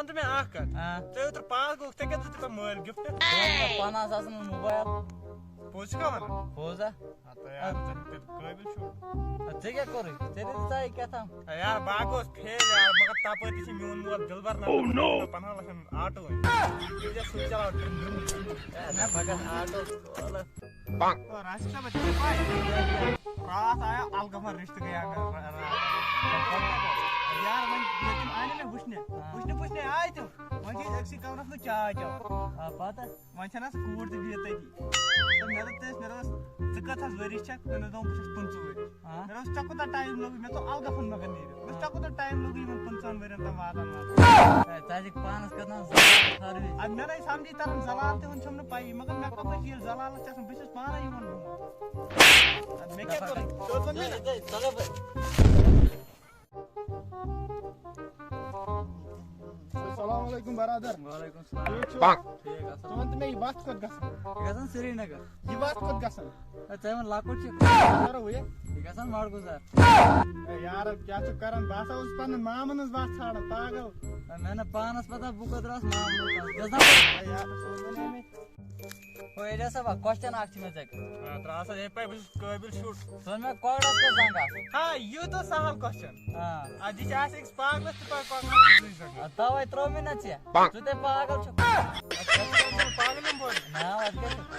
one تو مےٚ اکھ کتھ ژےٚ اوترٕ پاس گوٚوُکھ ژےٚ کیٛاہ دِژٕکھ مٲلۍ گفٹ 50,000 موبایل پوٚز چھُکھا ونان پوزا یار ژٕ قٲبِل چھُکھ ژےٚ کیٛاہ کوٚرُے ژےٚ دِژٕے کیٛاہ تام یار بہٕ گوٚوُس فیل یار مگر تپٲرۍ تہِ چھُ میون مول دِلبر نفر 15 لچھن آٹو سُہ چلاوان مےٚ بگن آٹو کھولہٕ راشد صاحب ژےٚ چھےٚ پاے راتھ آیا الغفر رشتہٕ گٔیاو مےٚ یار وۄنۍ تِم آے نہٕ مےٚ وٕچھنہِ پُچھنہِ آے تِم وۄنۍ چھِ أسۍ أکسٕے کمرس منٛز چاے چٮ۪وان پتہٕ وۄنۍ چھَنہٕ حظ کوٗر تہِ بِہِتھ تٔتی مےٚ دوٚپ تٔمِس ژٕ کٔژ ؤری چھَکھ تٔمِس دوٚپ بہٕ چھُس 25 ؤری مےٚ دوٚپُس ژےٚ کوٗتاہ ٹایم لوگُے مےٚ دوٚپ الغفن مگر نیٖرِتھ ژےٚ کوٗتاہ ٹایم لوگُے یِمن 15 ؤرین تام واتان ژٕ چھکھ پانس کرناوان سروِس ادٕ مےٚ نَے سمجھی تران زلال تہِ ہُنٛد چھُم نہٕ پیی مگر مےٚ کپٲرۍ چھِ ییٚلہِ زلالس چھِ آسان بہٕ چھُس پانے یِوان برونٛٹھ مےٚ کیٛاہ کوٚر السلام علیکم برادر وعلیکم السلام ٹھیٖک چھُ ٹھیٖک ژٕ وَن تہٕ مےٚ یہِ وَتھ کوٚت گژھان گژھان سری نگر یہِ وَتھ کوٚت گژھان ژےٚ ووٚن لۄکُٹ چھُ کرو یہِ یہِ گژھان مڑگُزار یارٕ کیٛاہ چھُکھ کران بہٕ ہسا اوسُس پنٕنۍ مامن ہٕنٛز وَتھ ژھانڈان پاگل مےٚ نہٕ پانس پتہ بہٕ کوٚت درٛاس یارٕ سُہ وَنے مےٚ ایجا صٲب کوسچن اکھ چھُ مےٚ ژےٚ ترٛاو سا ییٚتہِ پاے بہٕ چھُس قٲبِل شُر ژٕ وَن مےٚ کۄکرس کۄس زنٛگ آسان ہاں یوٗتاہ سہل کوسچن ادٕ یہِ چھِ آسہِ أکِس پاگلس تہِ پاے کۄکرس تَوے ترٛوو مےٚ نا ژےٚ ژٕ تہِ پاگل چھُکھ پاگل یِم بوٚڑ نا اَدٕ کیٛاہ چھُکھ